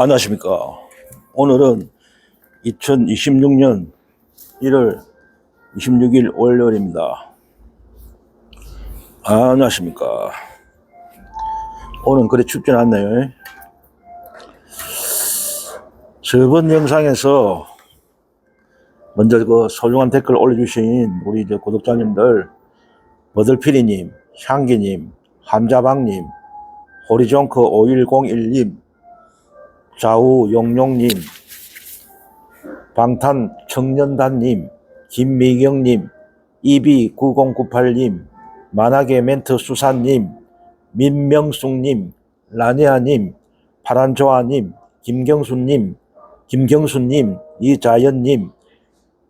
안녕하십니까. 오늘은 2026년 1월 26일 월요일입니다. 안녕하십니까. 오늘은 그리 춥진 않네요. 저번 영상에서 먼저 그 소중한 댓글 올려주신 우리 구독자님들, 버들피리님, 향기님, 함자방님, 호리종크 5101님, 좌우용용님, 방탄청년단님, 김미경님, 이비9098님, 만화계 멘트수사님, 민명숙님, 라니아님, 파란조아님, 김경수님, 이자연님,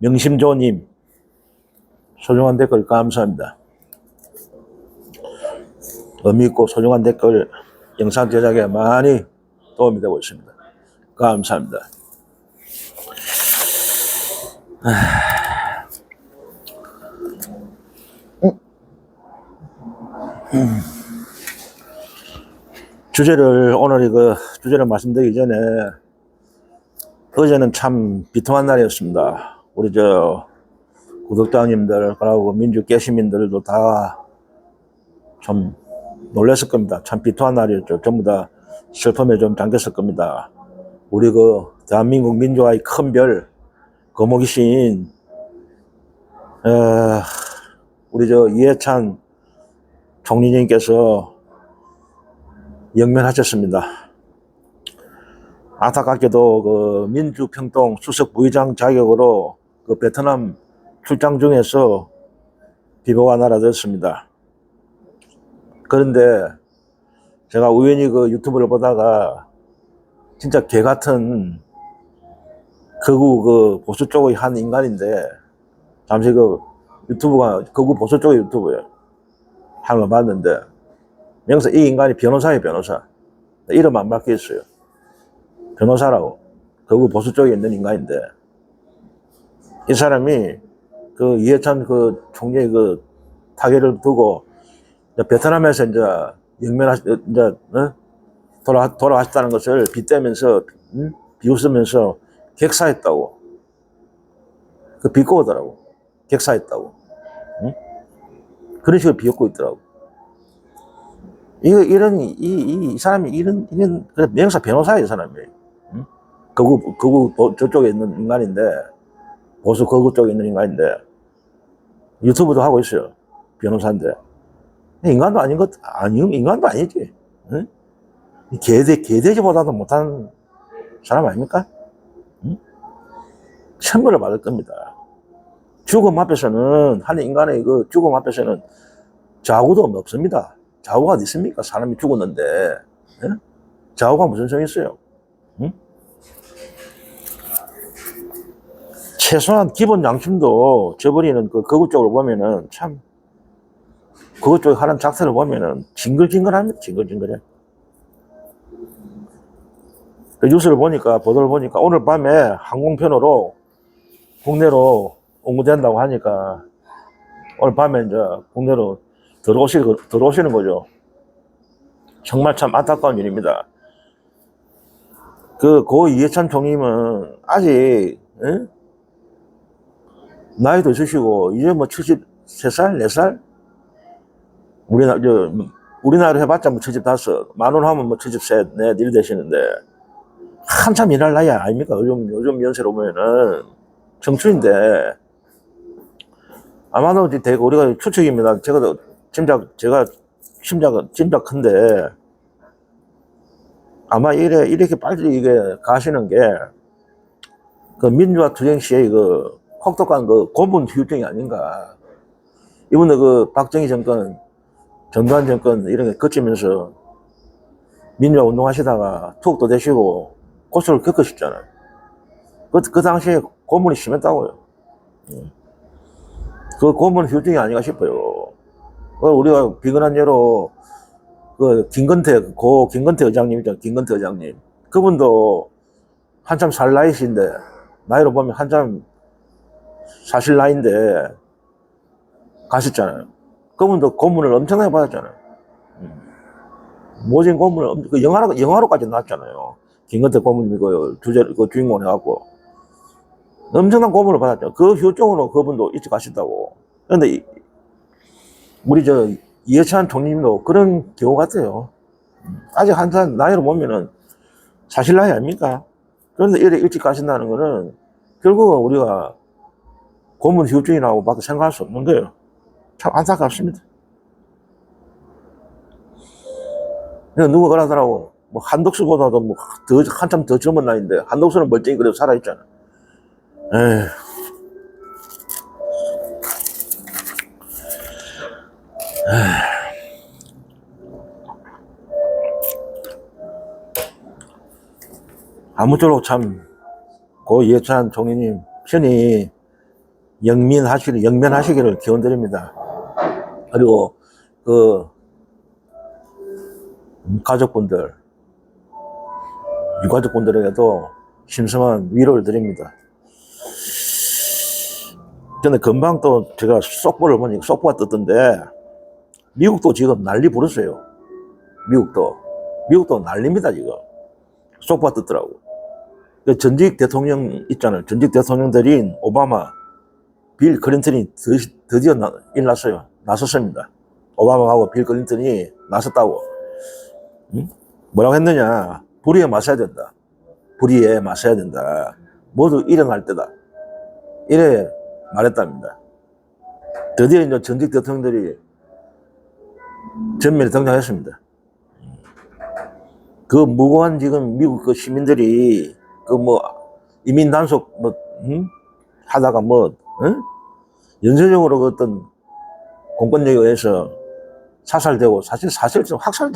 명심조님, 소중한 댓글 감사합니다. 의미있고 소중한 댓글 영상 제작에 많이 도움이 되고 있습니다. 감사합니다. 주제를 말씀드리기 전에, 어제는 참 비통한 날이었습니다. 우리 구독자님들, 그리고 민주 깨시민들도 다 좀 놀랐을 겁니다. 참 비통한 날이었죠. 전부 다 슬픔에 좀 잠겼을 겁니다. 우리 대한민국 민주화의 큰 별, 거목이신, 우리 이해찬 총리님께서 영면하셨습니다. 안타깝게도 민주평통 수석 부의장 자격으로 베트남 출장 중에서 비보가 날아들었습니다. 그런데 제가 우연히 유튜브를 보다가 진짜 개 같은 극우 보수 쪽의 한 인간인데, 잠시 유튜브가 극우 보수 쪽의 유튜브예요. 하는 걸 봤는데, 여기서 이 인간이 변호사예요, 변호사. 이름 안 밝혀있어요. 변호사라고. 극우 보수 쪽에 있는 인간인데, 이 사람이 이해찬 총리의 타결을 두고 베트남에서 돌아가셨다는 것을 빗대면서, 비웃으면서 객사했다고. 비꼬더라고. 객사했다고. 그런 식으로 비웃고 있더라고. 이 사람이 이런 명사 변호사예요, 이 사람이. 극우 저쪽에 있는 인간인데, 보수 극우 쪽에 있는 인간인데, 유튜브도 하고 있어요. 변호사인데. 인간도 인간도 아니지. 응? 개돼지보다도 못한 사람 아닙니까? 응? 천벌을 받을 겁니다. 죽음 앞에서는, 한 인간의 죽음 앞에서는 좌우도 없습니다. 좌우가 어디 있습니까? 사람이 죽었는데. 응? 좌우가 무슨 소용이 있어요? 응? 최소한 기본 양심도 저버리는 극우 쪽을 보면은 참, 그것 쪽에 하는 작태를 보면은 징글징글합니다. 징글징글해. 뉴스를 보니까, 보도를 보니까 오늘 밤에 항공편으로 국내로 옹구된다고 하니까 오늘 밤에 국내로 들어오시는 거죠. 정말 참 안타까운 일입니다. 고 이해찬 총리는 아직, 나이도 있으시고, 이제 73살, 4살? 우리나라로 해봤자 75, 만원 하면 73, 일 되시는데, 한참 일할 나이 아닙니까? 요즘 연세로 보면은. 청춘인데, 아마도 우리가 추측입니다. 제가 짐작컨대, 아마 이렇게 빨리 가시는 게, 민주화 투쟁 시에 혹독한 고문 후유증이 아닌가. 이번에 박정희 정권, 전두환 정권 이런 게 거치면서 민주화 운동하시다가 투옥도 되시고 고초를 겪으셨잖아요. 그 당시에 고문이 심했다고요. 고문 후유증이 아닌가 싶어요. 우리가 비근한 예로 김건태 의장님 있잖아요. 김건태 의장님. 그분도 한참 살 나이신데, 나이로 보면 한참 사실 나이인데 가셨잖아요. 그분도 고문을 엄청나게 받았잖아요. 모진 고문을 영화로까지 나왔잖아요. 김건태 고문이 그 주인공 해갖고 엄청난 고문을 받았죠. 그 효정으로 그분도 일찍 가신다고. 그런데 우리 이해찬 총리님도 그런 경우 같아요. 아직 한참 나이로 보면은 사실 나이 아닙니까? 그런데 이렇게 일찍 가신다는 거는 결국은 우리가 고문 휴증이라고 밖에 생각할 수 없는 거예요. 참 안타깝습니다. 누가 그러더라고. 뭐 한덕수보다도 뭐 한참 더 젊은 나이인데 한덕수는 멀쩡히 그래도 살아있잖아. 에휴. 아무쪼록 참 고 이해찬 총리님 편히 영면하시기를 기원드립니다. 그리고 그 가족분들, 유가족분들에게도 심심한 위로를 드립니다. 근데 금방 또 제가 속보를 보니까 속보가 떴던데 미국도 지금 난리 부르세요. 미국도 난립니다 지금. 속보가 떴더라고. 전직 대통령 있잖아요. 전직 대통령들인 오바마, 빌 클린턴이 드디어 나섰습니다. 오바마하고 빌 클린턴이 나섰다고. 응? 뭐라고 했느냐? 불의에 맞서야 된다. 불의에 맞서야 된다. 모두 일어날 때다. 이래 말했답니다. 드디어 이제 전직 대통령들이 전면에 등장했습니다. 그 무고한 지금 미국 그 시민들이 그 뭐 이민 단속 하다가 연쇄적으로 그 어떤 공권력에 의해서 사살되고 사실 좀 학살.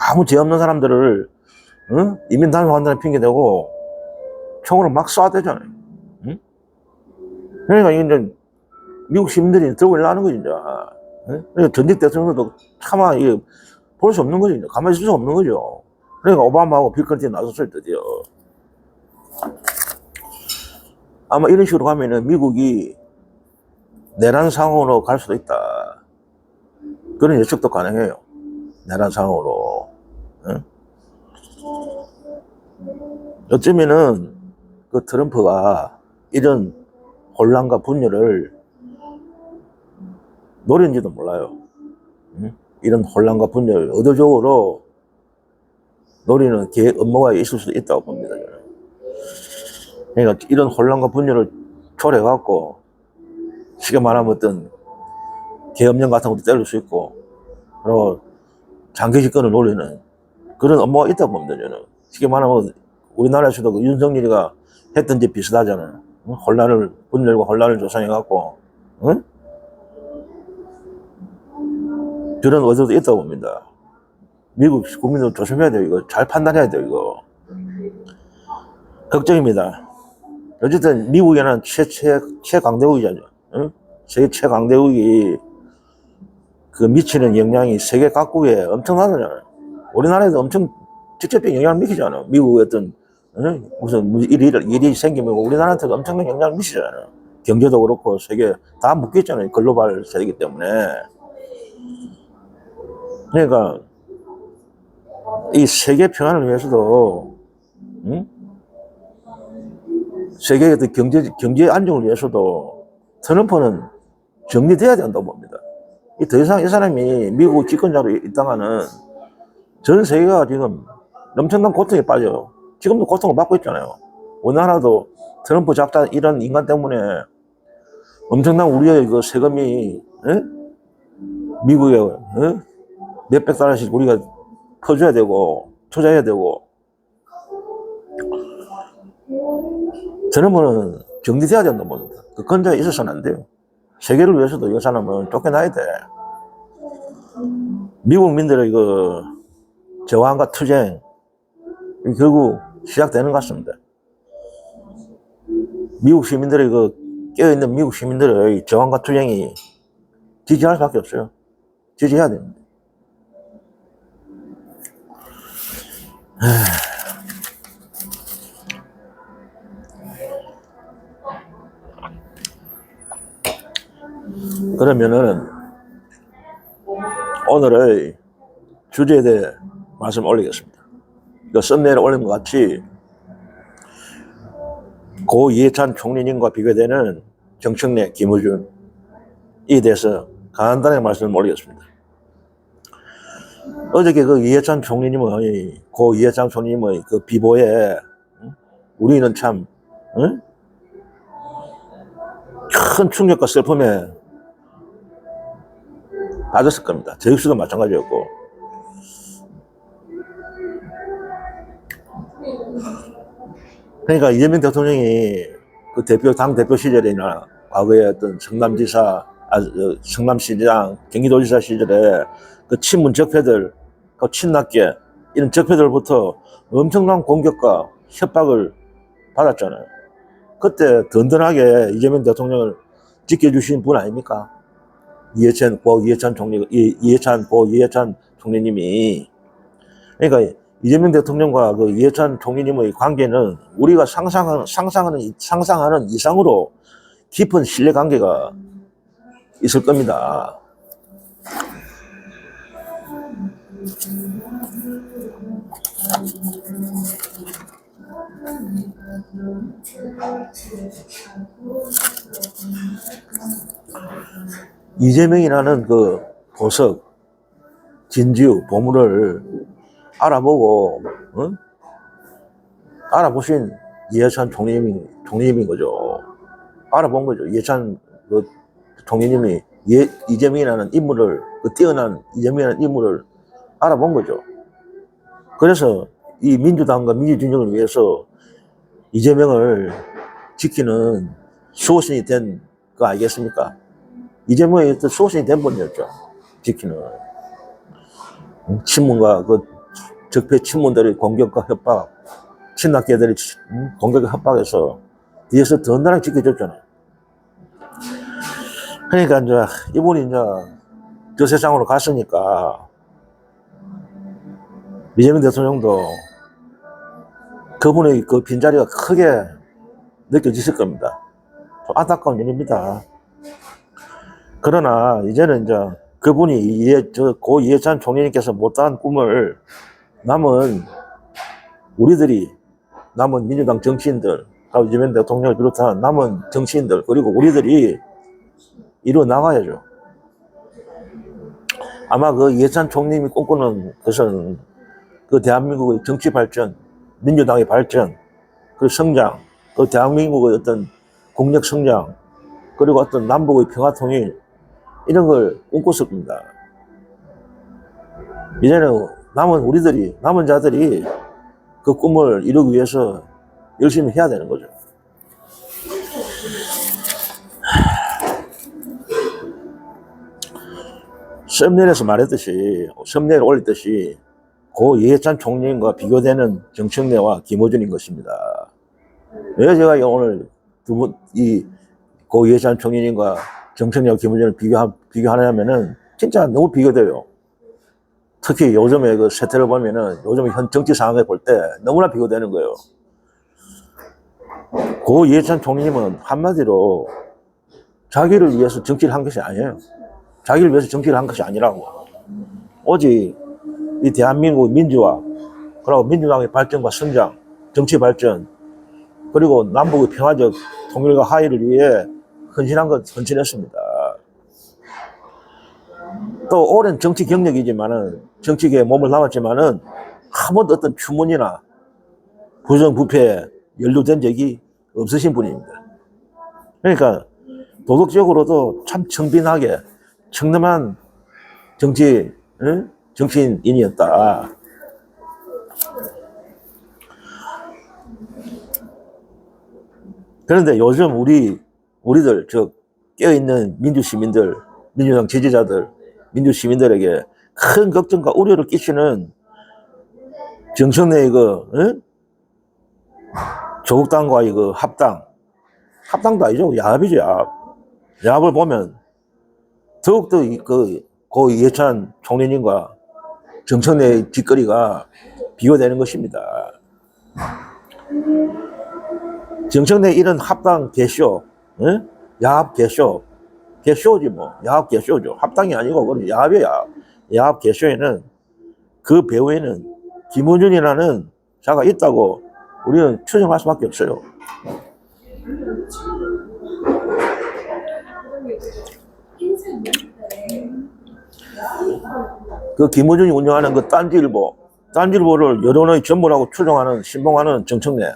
아무 죄 없는 사람들을 이민 단속한다는 핑계 대고 총으로 막 쏴대잖아요. 그러니까 이제 미국 시민들이 들고 일어나는 거지 이제. 그러니까 전직 대통령도 차마 이게 볼 수 없는 거죠. 가만히 있을 수 없는 거죠. 그러니까 오바마하고 빌 클린턴이 나섰을 드디어. 아마 이런 식으로 가면은 미국이 내란 상황으로 갈 수도 있다. 그런 예측도 가능해요. 내란 상황으로. 어쩌면은 그 트럼프가 이런 혼란과 분열을 노린지도 몰라요. 이런 혼란과 분열 의도적으로 노리는 업무가 있을 수도 있다고 봅니다. 그러니까 이런 혼란과 분열을 초래해갖고 쉽게 말하면 어떤 계엄령 같은 것도 때릴 수 있고 그리고 장기 집권을 노리는 그런 업무가 있다고 봅니다. 저는 쉽게 말하면 우리나라에서도 그 윤석열이가 했던 게 비슷하잖아요. 분열과 혼란을 조성해갖고 그런 의도도 있다고 봅니다. 미국 국민들 조심해야 돼요. 이거 잘 판단해야 돼요. 이거 걱정입니다. 어쨌든 미국에는 최강대국이잖아요. 세계 최강대국이 그 미치는 영향이 세계 각국에 엄청나잖아요. 우리나라에도 엄청 직접적인 영향을 미치잖아요. 미국의 어떤 무슨 일이 생기면 우리나라한테도 엄청난 영향을 미치잖아요. 경제도 그렇고 세계 다 묶여있잖아요. 글로벌 세계이기 때문에. 그러니까 이 세계 평안을 위해서도 세계의 경제 안정을 위해서도 트럼프는 정리돼야 된다고 봅니다. 더 이상 이 사람이 미국 집권자로 있다가는 전 세계가 지금 엄청난 고통에 빠져요. 지금도 고통을 받고 있잖아요. 우리나라도 트럼프 작자 이런 인간 때문에 엄청난 우리의 그 세금이 미국에 몇백 달러씩 우리가 퍼줘야 되고 투자해야 되고 트럼프는 정리돼야 된다고 봅니다. 그 근저에 있어서는 안 돼요. 세계를 위해서도 이 사람은 쫓겨나야 돼. 미국 민들의 그 저항과 투쟁 결국 시작되는 것 같습니다. 미국 시민들의 깨어있는 미국 시민들의 저항과 투쟁이 지지할 수밖에 없어요. 지지해야 됩니다. 그러면은 오늘의 주제에 대해 말씀 올리겠습니다. 그 썸네일에 올린 것 같이 고 이해찬 총리님과 비교되는 정청래, 김어준 이 대해서 간단하게 말씀을 올리겠습니다. 어저께 그 이해찬 총리님의 고 이해찬 총리님의 그 비보에 우리는 참 큰 충격과 슬픔에 빠졌을 겁니다. 저 역시도 마찬가지였고. 그러니까 이재명 대통령이 그 당 대표 시절이나 과거에 어떤 성남지사, 성남시장, 경기도지사 시절에 그 친문 적폐들, 그 친낙계 이런 적폐들부터 엄청난 공격과 협박을 받았잖아요. 그때 든든하게 이재명 대통령을 지켜주신 분 아닙니까? 이해찬 총리님이. 그러니까 이재명 대통령과 그 이해찬 총리님의 관계는 우리가 상상하는 이상으로 깊은 신뢰 관계가 있을 겁니다. 이재명이라는 그 보석, 진주, 보물을 알아보고, 알아보신 이해찬 총리님인 거죠. 알아본 거죠. 이해찬 그 총리님이 이재명이라는 인물을, 그 뛰어난 이재명이라는 인물을 알아본 거죠. 그래서 이 민주당과 민주진영을 위해서 이재명을 지키는 수호신이 된 거 아니겠습니까? 이재명이 수호신이 된 분이었죠. 지키는. 친문과 그 적폐 친문들의 공격과 협박, 친낙계들의 공격과 협박에서 뒤에서 든든하게 지켜줬잖아요. 그러니까 이제 이분이 이제 저 세상으로 갔으니까 이재명 대통령도 그분의 그 빈자리가 크게 느껴지실 겁니다. 좀 안타까운 일입니다. 그러나 이제는 이제 그분이 고 이해찬 총리님께서 못다한 꿈을 남은 민주당 정치인들, 이재명 대통령을 비롯한 남은 정치인들, 그리고 우리들이 이루어 나가야죠. 아마 그 이해찬 총리님이 꿈꾸는 것은 그 대한민국의 정치 발전, 민주당의 발전, 그 성장, 그 대한민국의 어떤 국력 성장, 그리고 어떤 남북의 평화 통일, 이런 걸 꿈꿨을 겁니다. 이제는 남은 자들이 그 꿈을 이루기 위해서 열심히 해야 되는 거죠. 썸네일에서 말했듯이, 썸네일 올렸듯이, 고 이해찬 총리님과 비교되는 정청래와 김어준인 것입니다. 왜 제가 오늘 고 이해찬 총리님과 정청래와 김어준을 비교하냐면은, 진짜 너무 비교돼요. 특히 요즘에 그 세태를 보면은, 요즘 현 정치 상황을 볼 때 너무나 비교되는 거예요. 고 이해찬 총리님은 한마디로 자기를 위해서 정치를 한 것이 아니에요. 자기를 위해서 정치를 한 것이 아니라고. 오직 이 대한민국 민주화, 그리고 민주당의 발전과 성장, 정치 발전, 그리고 남북의 평화적 통일과 화해를 위해 헌신했습니다. 또 오랜 정치 경력이지만은, 정치계에 몸을 남았지만은, 한 번도 어떤 추문이나 부정부패에 연루된 적이 없으신 분입니다. 그러니까 도덕적으로도 참 청빈하게, 청렴한 정치인이었다. 그런데 요즘 우리들, 깨어있는 민주시민들, 민주당 지지자들, 민주시민들에게 큰 걱정과 우려를 끼치는 정청래의 조국당과의 합당도 아니죠. 야합이죠, 야합. 야합을 보면 더욱더 고 이해찬 총리님과 정청래의 뒷거리가 비교되는 것입니다. 정청래 이런 합당 개쇼, 야합 개쇼지 뭐. 야합 개쇼죠. 합당이 아니고 그건 야합이에요, 야합. 야합 개쇼에는 그 배후에는 김어준이라는 자가 있다고 우리는 추정할 수밖에 없어요. 그 김어준이 운영하는 그 딴지일보를 여론의 전부라고 추정하는 신봉하는 정청래.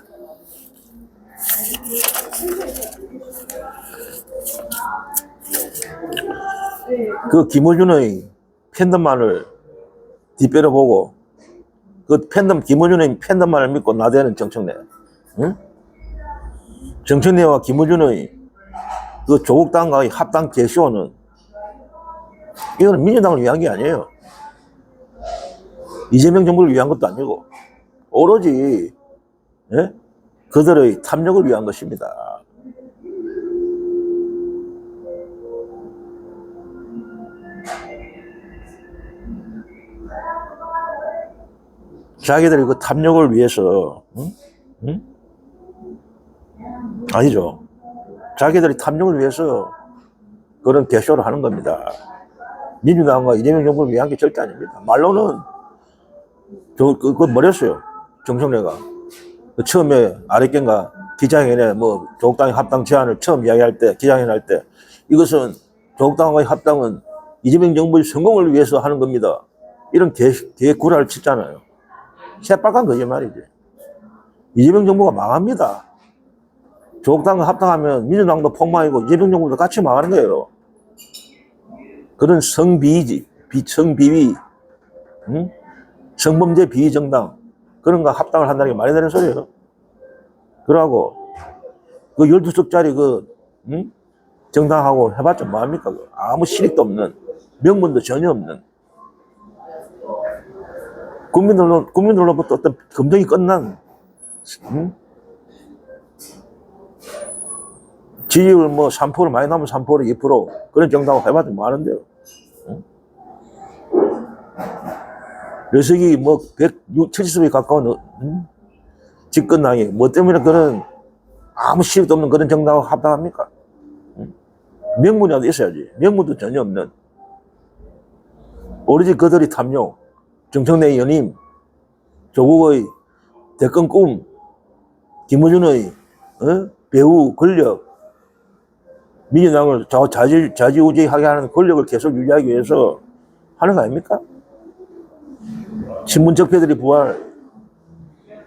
그 김어준의 팬덤만을 뒷배로 보고 그 김어준의 팬덤만을 믿고 나대는 정청래. 응? 정청래와 김어준의 그 조국당과의 합당 개쇼는 이거는 민주당을 위한 게 아니에요. 이재명 정부를 위한 것도 아니고 오로지 예? 그들의 탐욕을 위한 것입니다. 자기들이 그 탐욕을 위해서 응? 응? 아니죠. 자기들이 탐욕을 위해서 그런 개쇼를 하는 겁니다. 민주당과 이재명 정부를 위한 게 절대 아닙니다. 말로는 그거 뭐랬어요. 정청래가 처음에 아랫견가 기자회견에 뭐 조국당의 합당 제안을 처음 이야기할 때 기자회견 할 때 이것은 조국당과의 합당은 이재명 정부의 성공을 위해서 하는 겁니다. 이런 개구라를 치잖아요. 새빨간 거짓말이지. 이재명 정부가 망합니다. 조국당과 합당하면 민주당도 폭망이고 이재명 정부도 같이 망하는 거예요. 그런 성비위, 응? 성범죄 비정당 그런 거 합당을 한다는 게 말이 되는 소리예요. 그러고 그 12석짜리 응? 정당하고 해봤자 뭐합니까? 아무 실익도 없는 명분도 전혀 없는 국민들로부터 어떤 검증이 끝난 응? 지지율 뭐 3% 많이 나면 3% 2% 그런 정당하고 해봤자 뭐 하는데요. 응? 녀석이 뭐 170석에 가까운 집권당이 뭐 때문에 그런 아무 실익도 없는 그런 정당하고 합당합니까? 명분이라도 있어야지. 명분도 전혀 없는 오로지 그들이 탐욕, 정청래의 연임, 조국의 대권 꿈, 김어준의 배후 권력, 민주당을 좌지우지하게 하는 권력을 계속 유지하기 위해서 하는 거 아닙니까? 신문 적폐들이 부활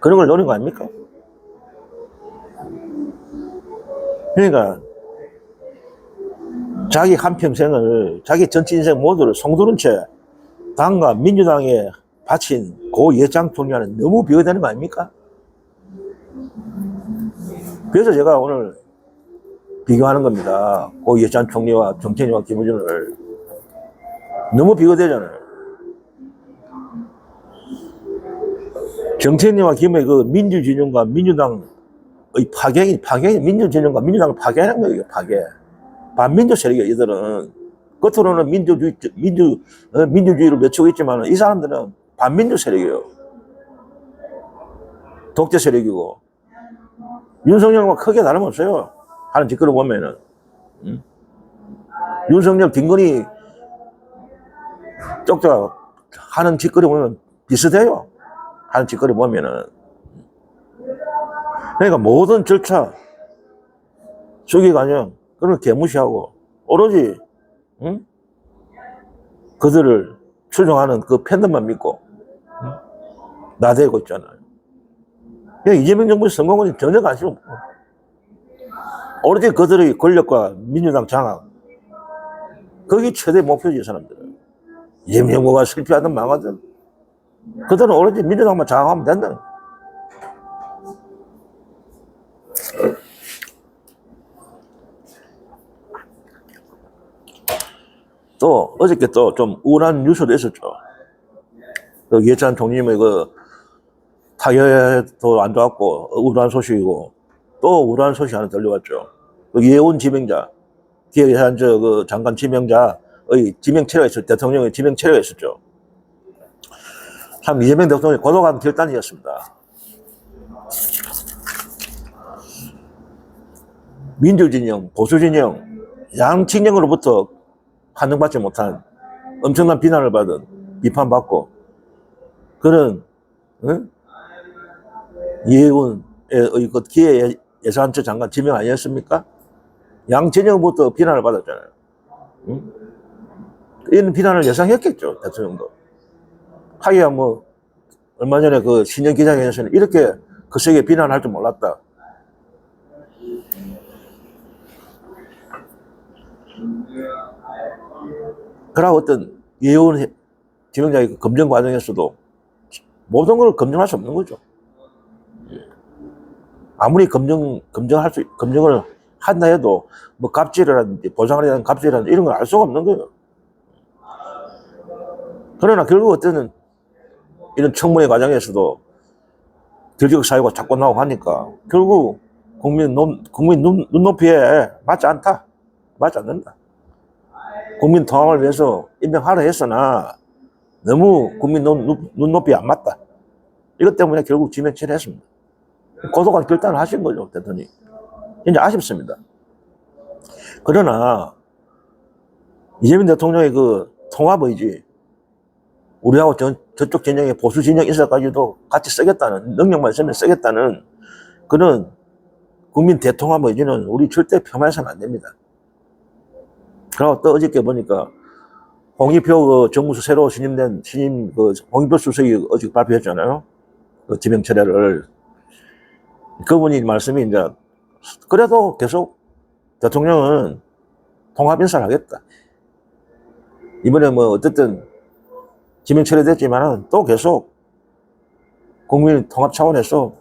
그런 걸 노린 거 아닙니까? 그러니까 자기 한평생을 자기 전체 인생 모두를 송두른 채 당과 민주당에 바친 고 예장 총리와는 너무 비교되는 거 아닙니까? 그래서 제가 오늘 비교하는 겁니다. 고 예장 총리와 정청래와 김어준을 너무 비교되잖아요. 정청래와 김의 그 민주진영과 민주당의 파괴이 민주진영과 민주당을 파괴하는 거예요. 파괴. 반민주 세력이에요. 이들은 겉으로는 민주주의를 외치고 있지만 이 사람들은 반민주 세력이에요. 독재 세력이고 윤석열과 크게 다름없어요. 하는 짓거리 보면은 윤석열 김건희 쪽자 하는 짓거리 보면 비슷해요. 하는 짓거리 보면은 그러니까 모든 절차 수기 과정 그걸 개무시하고 오로지 그들을 추종하는 그 팬덤만 믿고 나대고 있잖아요. 이재명 정부의 성공은 전혀 관심 없고 오로지 그들의 권력과 민주당 장악 그게 최대 목표지. 이 사람들은 이재명 정부가 실패하든 망하든 그들은 오로지 민주당만 장악하면 된다. 또 어저께 또 좀 우울한 뉴스도 있었죠. 그 예찬 총리님의 그 타결도 안 좋았고 우울한 소식이고 또 우울한 소식 하나 들려왔죠. 그 예원 지명자 기획예산 그 장관 지명자의 지명 체류가 있었죠. 대통령의 지명 체류가 있었죠. 참 이재명 대통령이 고독한 결단이었습니다. 민주진영, 보수진영, 양진영으로부터 환영받지 못한 엄청난 비난을 받은 비판받고 그런 이혜원의 그 기획 예산처 장관 지명 아니었습니까? 양진영부터 비난을 받았잖아요. 응? 이런 비난을 예상했겠죠, 대통령도. 하기야 뭐, 얼마 전에 그 신년 기자회견에서는 이렇게 거세게 비난할 줄 몰랐다. 그러나 어떤 예원 지명자의 검증 과정에서도 모든 걸 검증할 수 없는 거죠. 아무리 검증을 한다 해도 뭐 갑질이라든지 보상에 대한 갑질이라든지 이런 걸 알 수가 없는 거예요. 그러나 결국 어떤 이런 청문회 과정에서도 들적 사유가 자꾸 나오고 하니까 결국 국민 눈높이에 맞지 않다. 맞지 않는다. 국민 통합을 위해서 임명하라 했으나 너무 국민 눈높이에 안 맞다. 이것 때문에 결국 지명 처리했습니다. 고도가 결단을 하신 거죠, 대통령이. 이제 아쉽습니다. 그러나 이재명 대통령의 그 통합 의지, 우리하고 저쪽 진영에 보수 진영이 있어가지고 같이 쓰겠다는, 능력만 있으면 쓰겠다는 그런 국민 대통합 의지는 우리 절대 폄하해서는 안 됩니다. 그리고 또 어저께 보니까 홍익표 그 정무수 새로 신임 그 홍익표 수석이 어저께 발표했잖아요. 그 지명 철회를. 그분이 말씀이 이제 그래도 계속 대통령은 통합 인사를 하겠다. 이번에 뭐 어쨌든 지명 철회됐지만은 또 계속 국민 통합 차원에서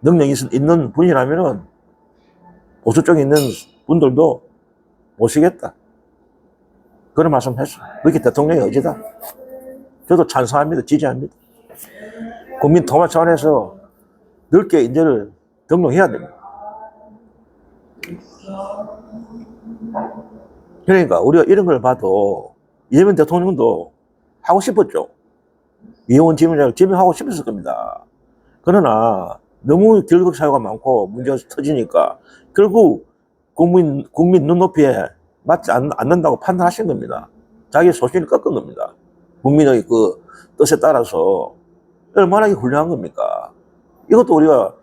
능력이 있는 분이라면은 보수 쪽에 있는 분들도 모시겠다. 그런 말씀 했어요. 그게 대통령의 의지다. 저도 찬성합니다. 지지합니다. 국민 통합 차원에서 넓게 인재를 등록해야 됩니다. 그러니까 우리가 이런 걸 봐도 이재명 대통령도 하고 싶었죠. 이혜원 지명자를 지명하고 싶었을 겁니다. 그러나 너무 결국 사유가 많고 문제가 터지니까 결국 국민 눈높이에 맞지 않는다고 판단하신 겁니다. 자기 소신을 꺾은 겁니다. 국민의 그 뜻에 따라서 얼마나 훌륭한 겁니까? 이것도 우리가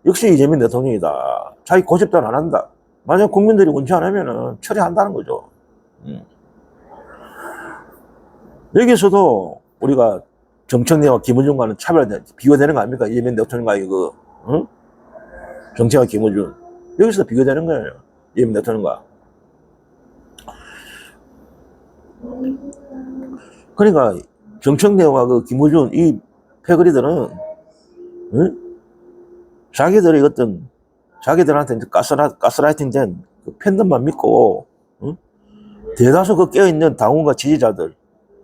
역시 이재명 대통령이다. 자기 고집도 안 한다. 만약 국민들이 원치 않으면 처리한다는 거죠. 여기서도 우리가 정청래와 김어준과는 비교되는 거 아닙니까? 이재명 대통령과의 그, 응? 정청래와 김어준. 여기서 비교되는 거예요. 이재명 대통령과. 그러니까 정청래와 그 김어준 이 패거리들은, 응? 자기들한테 가스라이팅 된 그 팬덤만 믿고, 응? 대다수 그 깨어있는 당원과 지지자들,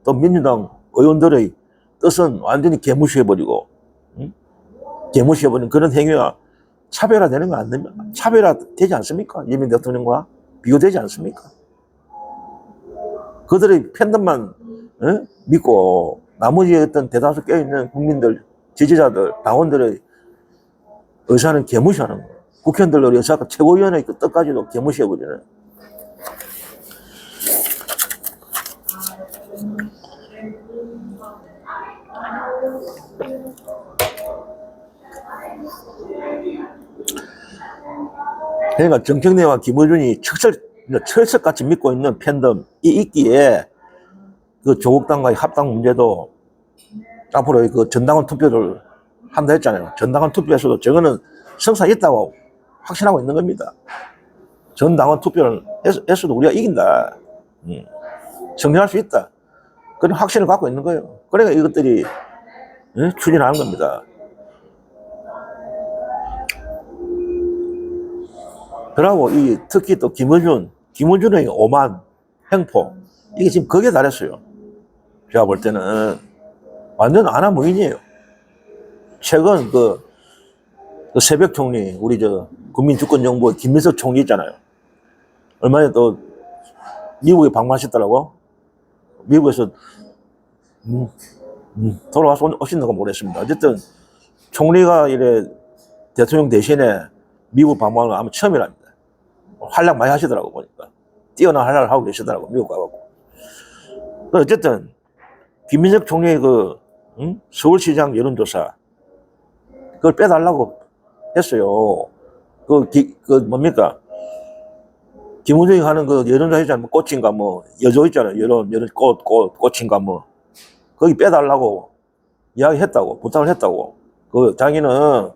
또 민주당 의원들의 뜻은 완전히 개무시해버리고, 응? 개무시해버리는 그런 행위가 차별화되는 거 아닙니까? 차별화되지 않습니까? 이재명 대통령과 비교되지 않습니까? 그들의 팬덤만 믿고 나머지 어떤 대다수 깨어있는 국민들, 지지자들, 당원들의 의사는 개무시하는 거예요. 국회의원들의 의사가 최고위원회의 그 뜻까지도 개무시해버리는. 그러니까 정청래와 김어준이 철석같이 믿고 있는 팬덤이 있기에 그 조국당과의 합당 문제도 앞으로 그 전당원 투표를 한다 했잖아요. 전당원 투표에서도 저거는 성사가 있다고 확신하고 있는 겁니다. 전당원 투표를 했어도 우리가 이긴다. 승리할 수 있다. 그런 확신을 갖고 있는 거예요. 그러니까 이것들이 추진하는 겁니다. 그러고 특히 또 김어준의 오만 행포, 이게 지금 거기에 달했어요. 제가 볼 때는 완전 아나무인이에요. 최근 그 새벽 총리, 우리 국민주권정부 김민석 총리 있잖아요. 얼마 전에 또 미국에 방문하셨더라고. 미국에서 돌아와서 오신다고 모르겠습니다. 어쨌든 총리가 이래 대통령 대신에 미국 방문하는 건 아마 처음이랍니다. 활약 많이 하시더라고 보니까. 뛰어난 활약을 하고 계시더라고, 미국 가고. 어쨌든 김민석 총리의 서울시장 여론조사, 그걸 빼달라고 했어요. 뭡니까? 김우중이 하는 그 여론조사 있잖아요. 꽃인가 뭐, 여조 있잖아요. 꽃인가 뭐. 거기 빼달라고 이야기했다고, 부탁을 했다고. 자기는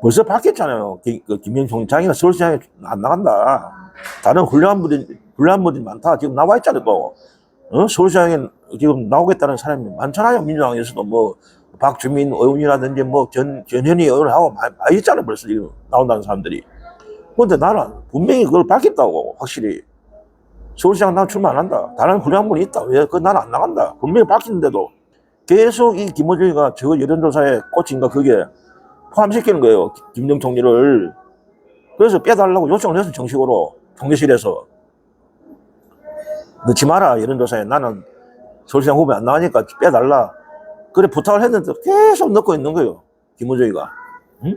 벌써 바뀌었잖아요. 김영총 자기는 서울시장에 안 나간다. 다른 훌륭한 분들이 많다. 지금 나와 있잖아요, 또. 서울시장에 지금 나오겠다는 사람이 많잖아요. 민주당에서도 뭐, 박주민 의원이라든지 뭐, 전현희 의원하고 많이 있잖아요. 벌써 지금 나온다는 사람들이. 근데 나는 분명히 그걸 밝혔다고, 확실히. 서울시장 난 출마 안 한다. 다른 훌륭한 분이 있다. 왜? 나는 안 나간다. 분명히 밝혔는데도 계속 이 김어준이가 저 여론조사에 꽂힌가 그게 포함시키는 거예요. 김정 총리를. 그래서 빼달라고 요청을 해서 정식으로 총리실에서 넣지 마라. 여론조사에 나는 서울시장 후보에 안 나가니까 빼달라. 그래 부탁을 했는데 계속 넣고 있는 거예요. 김어준이가. 응?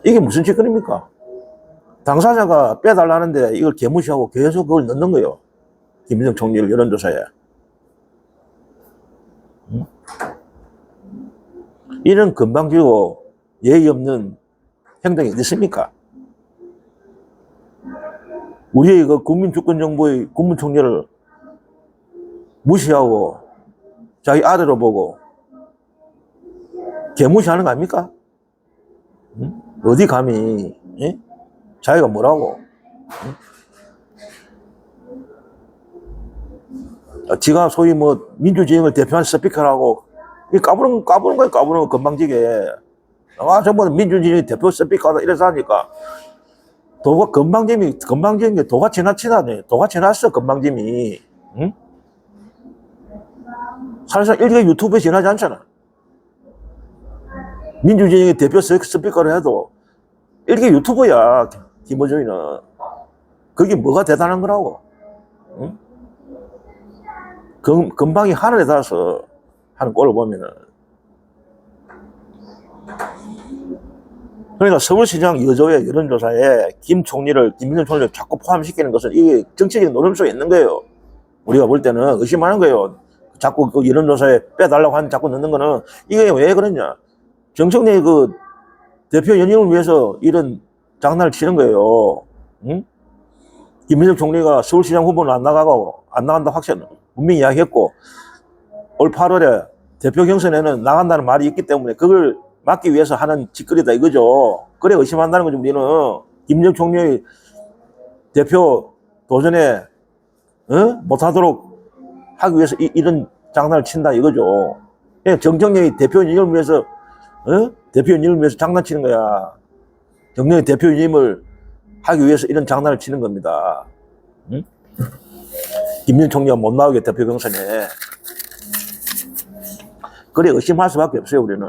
이게 무슨 짓거리입니까? 당사자가 빼달라는데 이걸 개무시하고 계속 그걸 넣는 거예요. 김정 총리를 여론조사에. 응? 이런 건방지고 예의 없는 행동이 어디 있습니까? 우리의 그 국민주권정부의 국무총리를 무시하고 자기 아들로 보고 개무시하는 거 아닙니까? 응? 어디 감히 자기가 뭐라고? 지가 소위 뭐 민주진영을 대표한 스피커라고 까부는 거예요. 까부는 거 건방지게. 전부 민주진영의 대표 스피커다 이래서 하니까 건방짐이 게 도가 지나치다네. 도가 지났어 건방짐이. 응? 사실상 일개 유튜브에 지나지 않잖아. 민주진영의 대표 스피커를 해도 일개 유튜버야. 김어준이는. 그게 뭐가 대단한 거라고. 응? 건방이 하늘에 닿아서 하는 꼴을 보면은. 그러니까 서울시장 여조의 여론조사에 김민정 총리를 자꾸 포함시키는 것은 이게 정치적인 노름 속에 있는 거예요. 우리가 볼 때는 의심하는 거예요. 자꾸 그 여론조사에 빼달라고 하는 자꾸 넣는 거는 이게 왜 그러냐. 정청래 그 대표 연임을 위해서 이런 장난을 치는 거예요. 응? 김민정 총리가 서울시장 후보는 안 나간다 확실히 분명히 이야기했고, 올 8월에 대표 경선에는 나간다는 말이 있기 때문에 그걸 막기 위해서 하는 짓거리다 이거죠. 그래 의심한다는 거죠. 우리는 김민정 총리의 대표 도전에 못하도록 하기 위해서 이런 장난을 친다 이거죠. 정청래의 대표 연임을 위해서 대표 연임을 위해서 장난치는 거야. 정청래 대표 연임을 하기 위해서 이런 장난을 치는 겁니다. 응? 김민정 총리가 못 나오게 대표 경선에. 그래 의심할 수밖에 없어요. 우리는.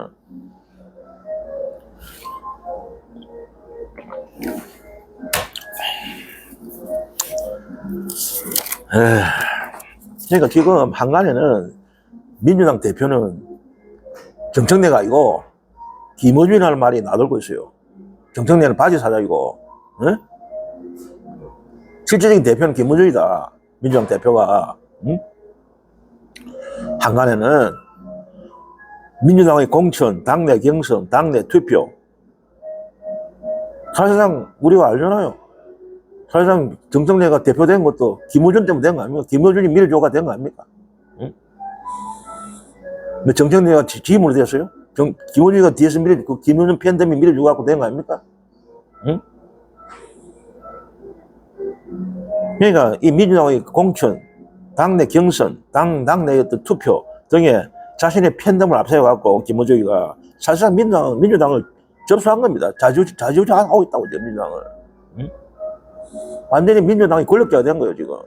그러니까 지금 한간에는 민주당 대표는 정청래가 아니고 김어준이라는 말이 나돌고 있어요. 정청래는 바지 사장이고, 응? 실질적인 대표는 김어준이다. 민주당 대표가. 응? 한간에는 민주당의 공천, 당내 경선, 당내 투표. 사실상 우리가 알잖아요. 사실상 정청래가 대표된 것도 김어준 때문에 된 거 아닙니까? 김어준이 밀어줘가 된 거 아닙니까? 응? 정청래가 지임으로 됐어요? 김어준이가 뒤에서 김어준 팬 때문에 밀어주고 갖고 된 거 아닙니까? 응? 그러니까 이 민주당의 공천, 당내 경선, 당내 어떤 투표 등에 자신의 팬덤을 앞세워갖고 김어준이가 사실상 민주당을 접수한 겁니다. 자주하고 있다고, 민주당을. 응? 완전히 민주당이 권력자가 된 거예요, 지금.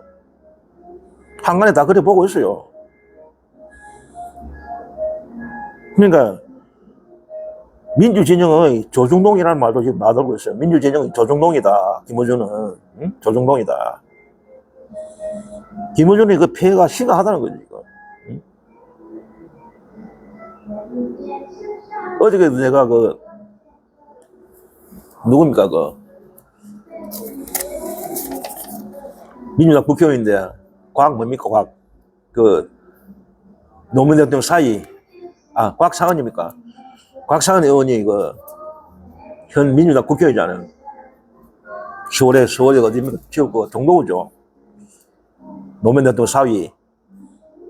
한간에 다 그래 보고 있어요. 그러니까, 민주진영의 조중동이라는 말도 지금 나돌고 있어요. 민주진영의 조중동이다, 김어준은. 응? 조중동이다. 김어준의 그 폐해가 심각하다는 거죠, 지금. 응? 어저께도 내가 누굽니까, 민주당 국회의원인데, 곽 뭡니까, 곽. 노무현 대통령 사이, 곽상은입니까? 곽상은 의원이 현 민주당 국회의장은 서울에 어디입니까? 지금 종로구죠. 노무현 대통령 사위.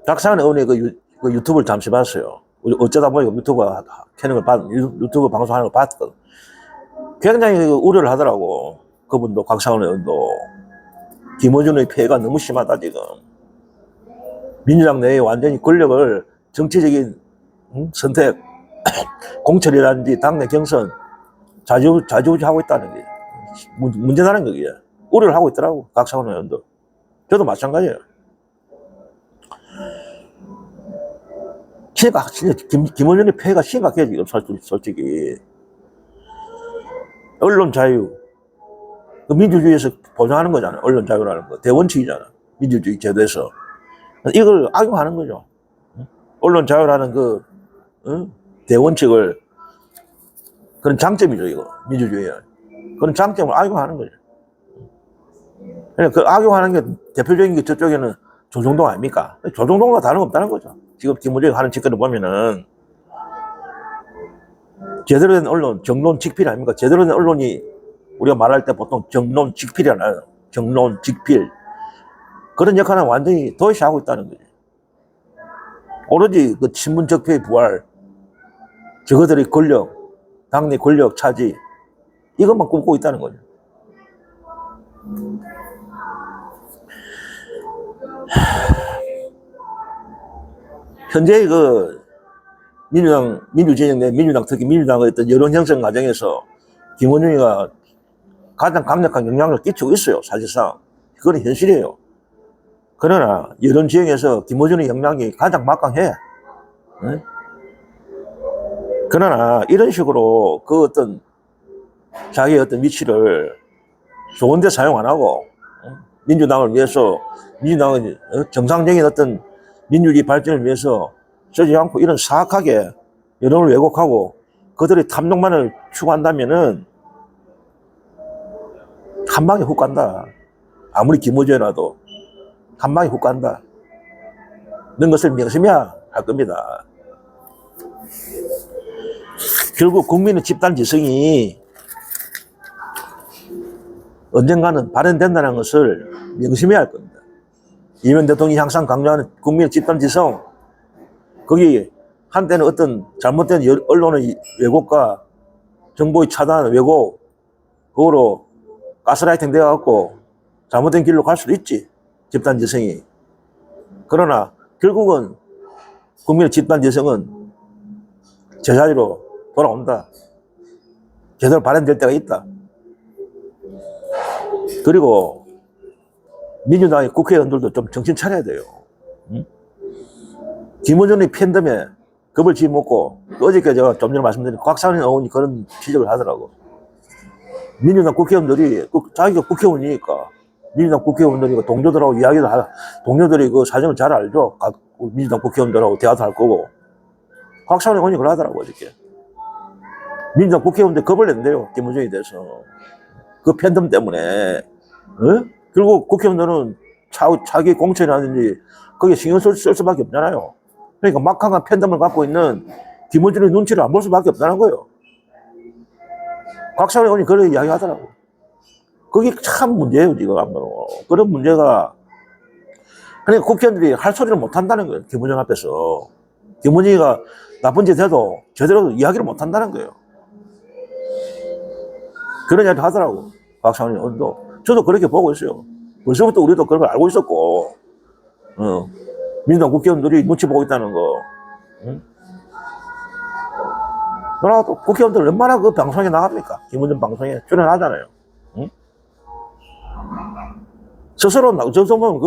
곽상은 의원이 그 유튜브를 잠시 봤어요. 어쩌다 보니까 유튜브 방송하는 걸 봤거든. 굉장히 우려를 하더라고. 그분도, 곽상은 의원도. 김어준의 폐해가 너무 심하다, 지금. 민주당 내에 완전히 권력을 정치적인 선택, 공천이라든지 당내 경선 좌지우지하고 있다는 게 문제라는 거기에 우려를 하고 있더라고. 곽상은 의원도. 저도 마찬가지예요. 진짜 김어준의 폐해가 심각해 지금 솔직히. 언론 자유, 민주주의에서 보장하는 거잖아. 언론 자유라는 거 대원칙이잖아. 민주주의 제도에서 이걸 악용하는 거죠. 언론 자유라는 대원칙을, 그런 장점이죠, 이거. 민주주의에. 그런 장점을 악용하는 거죠. 그러니까 그 악용하는 게 대표적인 게 저쪽에는 조정동 아닙니까? 조정동과 다름없다는 거죠. 지금 김어준이 하는 짓거리 보면은 제대로 된 언론, 정론직필 아닙니까? 제대로 된 언론이 우리가 말할 때 보통 정론직필이잖아요. 정론직필. 그런 역할은 완전히 도외시하고 있다는 거죠. 오로지 신문 적폐의 부활, 저거들의 권력, 당내 권력 차지, 이것만 꿈꾸고 있다는 거죠. 현재 민주진영 내 특히 민주당의 어떤 여론 형성 과정에서 김원준이가 가장 강력한 영향을 끼치고 있어요, 사실상. 그건 현실이에요. 그러나 여론 지형에서 김어준의 영향이 가장 막강해. 응? 그러나 이런 식으로 자기의 어떤 위치를 좋은 데 사용 안 하고, 민주당을 위해서, 민주당의 정상적인 어떤 민주주의 발전을 위해서 쓰지 않고 이런 사악하게 여론을 왜곡하고 그들의 탐욕만을 추구한다면은 한 방에 훅 간다. 아무리 김어준이라도 한 방에 훅 간다. 이런 것을 명심해야 할 겁니다. 결국 국민의 집단 지성이 언젠가는 발현된다는 것을 명심해야 할 겁니다. 이명박 대통령이 항상 강조하는 국민의 집단 지성, 거기 한때는 어떤 잘못된 언론의 왜곡과 정보의 차단, 왜곡, 그거로 가스라이팅 되어갖고 잘못된 길로 갈 수도 있지, 집단 지성이. 그러나 결국은 국민의 집단 지성은 제자리로 돌아온다. 제대로 발현될 때가 있다. 그리고 민주당의 국회의원들도 좀 정신 차려야 돼요. 응? 김어준의 팬덤에 겁을 집어먹고, 어저께 제가 좀 전에 말씀드린 곽상은 의원이 그런 지적을 하더라고. 민주당 국회의원들이, 자기가 국회의원이니까, 민주당 국회의원들이 동료들하고 이야기도 하고, 동료들이 그 사정을 잘 알죠. 민주당 국회의원들하고 대화도 할 거고. 곽상은 의원이 그러더라고, 어저께. 민주당 국회의원들 겁을 낸대요, 김어준에 대해서. 그 팬덤 때문에. 어? 그리고 국회의원들은 자기 공천이라든지 거기에 신경 쓸 수밖에 없잖아요. 그러니까 막강한 팬덤을 갖고 있는 김어준의 눈치를 안 볼 수밖에 없다는 거예요. 곽상은 의원이 그런 이야기 하더라고. 그게 참 문제예요, 지금. 그런 문제가. 그러니까 국회의원들이 할 소리를 못 한다는 거예요, 김어준 앞에서. 김어준이가 나쁜 짓 해도 제대로 이야기를 못 한다는 거예요. 그런 이야기 하더라고, 곽상은 의원도. 저도 그렇게 보고 있어요. 벌써부터 우리도 그런 걸 알고 있었고, 민주당 국회의원들이 눈치 보고 있다는 거. 그러나 또 국회의원들 얼마나 그 방송에 나갑니까? 김어준 방송에 출연하잖아요. 응? 스스로, 저 보면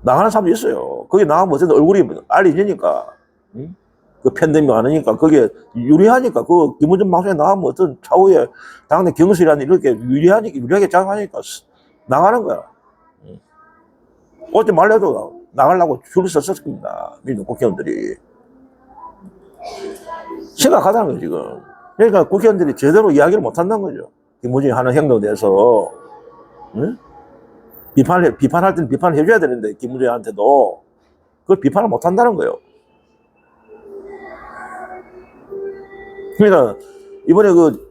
나가는 사람도 있어요. 거기 나가면 어쨌든 얼굴이 알려지니까. 응? 그 팬덤이 많으니까, 그게 유리하니까, 김어준 방송에 나가면 어떤 차후에 당내 경선이라는 이렇게 유리하게 작용하니까 나가는 거야. 오지 말래도 나가려고 줄을 섰을 겁니다. 민주당 국회의원들이. 심각하다는 거예요, 지금. 그러니까 국회의원들이 제대로 이야기를 못 한다는 거죠. 김어준이 하는 행동에 대해서. 응? 비판할 때는 비판을 해줘야 되는데, 김어준한테도. 그걸 비판을 못 한다는 거예요. 그러니까 이번에 그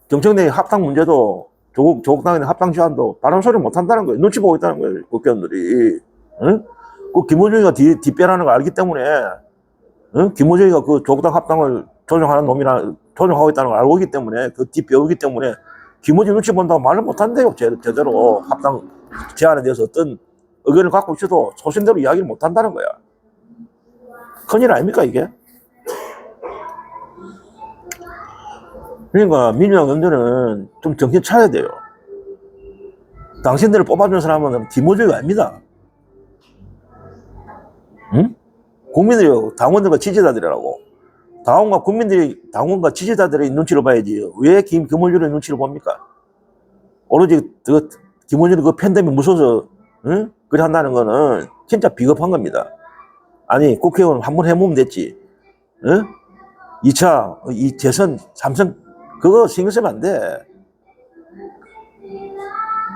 정청래 합당 문제도 조국 당의 합당 제안도 바람 소리 못 한다는 거예요. 눈치 보고 있다는 거예요. 국회의원들이. 응? 그 김호중이가 뒷배라는 걸 알기 때문에, 응? 김호중이가 그 조국당 합당을 조정하는 놈이나 조정하고 있다는 걸 알고 있기 때문에, 그 뒷배우기 때문에 김호중 눈치 본다고 말을 못 한대요. 제대로 합당 제안에 대해서 어떤 의견을 갖고 있어도 소신대로 이야기를 못 한다는 거야. 큰일 아닙니까, 이게? 그러니까 민주당 의원들은 좀 정신 차려야 돼요. 당신들을 뽑아준 사람은 김호중이 아닙니다. 응? 국민들이 당원들과 지지자들이라고. 당원과 지지자들의 눈치를 봐야지. 왜 김호중의 눈치를 봅니까? 오로지 김호중이 그 팬데믹 무서워서 응? 그래 한다는 거는 진짜 비겁한 겁니다. 아니 국회의원 한 번 해보면 됐지. 응? 2차 이 재선 3선 그거 신경 쓰면 안 돼.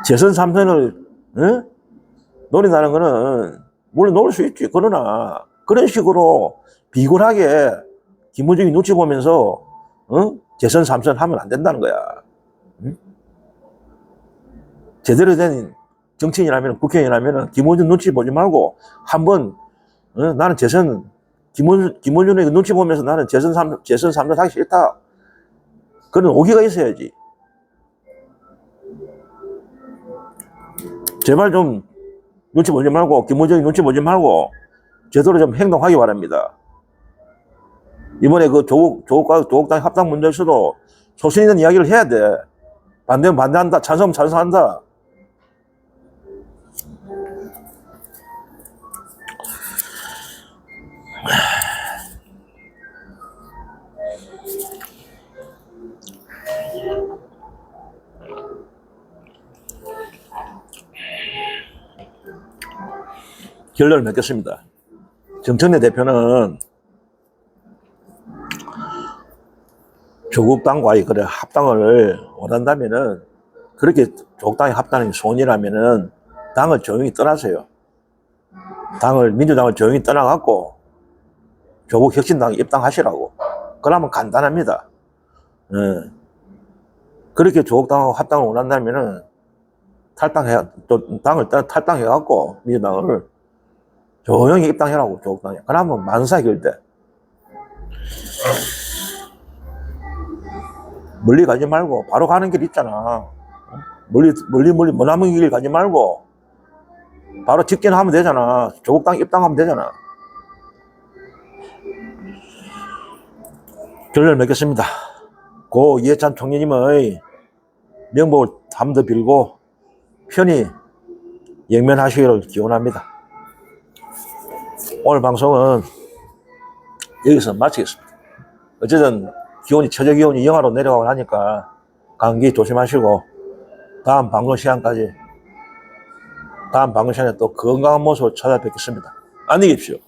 재선 3선을 응? 노린다는 거는 물론 노릴 수 있지. 그러나 그런 식으로 비굴하게 김호중이 눈치 보면서 재선 3선 하면 안 된다는 거야. 응? 제대로 된 정치인이라면 국회의원이라면 김호중 눈치 보지 말고 한번 나는 김호중의 눈치 보면서 나는 재선 3선 하기 싫다. 그런 오기가 있어야지. 제발 좀 눈치 보지 말고 김호중이 눈치 보지 말고 제대로 좀 행동하기 바랍니다. 이번에 그 조국당 합당 문제에서도 소신 있는 이야기를 해야 돼. 반대면 반대한다. 찬성하면 찬성한다. 결론을 맺겠습니다. 정청래 대표는 조국당과의 그래 합당을 원한다면은 그렇게 조국당의 합당이 소원이라면은 당을 조용히 떠나세요. 민주당을 조용히 떠나갖고 조국 혁신당에 입당하시라고. 그러면 간단합니다. 예. 그렇게 조국당하고 합당을 원한다면은 탈당해갖고 민주당을 조용히 입당해라고 조국당에. 그러면 만사 해결돼. 멀리 가지 말고 바로 가는 길 있잖아. 멀리 머나먼 길 가지 말고 바로 직진하면 되잖아. 조국당 입당하면 되잖아. 결론을 맺겠습니다. 고 이해찬 총리님의 명복을 한 번 더 빌고 편히 영면하시기를 기원합니다. 오늘 방송은 여기서 마치겠습니다. 어쨌든 최저 기온이 영하로 내려가고 나니까 감기 조심하시고 다음 방송 시간에 또 건강한 모습으로 찾아뵙겠습니다. 안녕히 계십시오.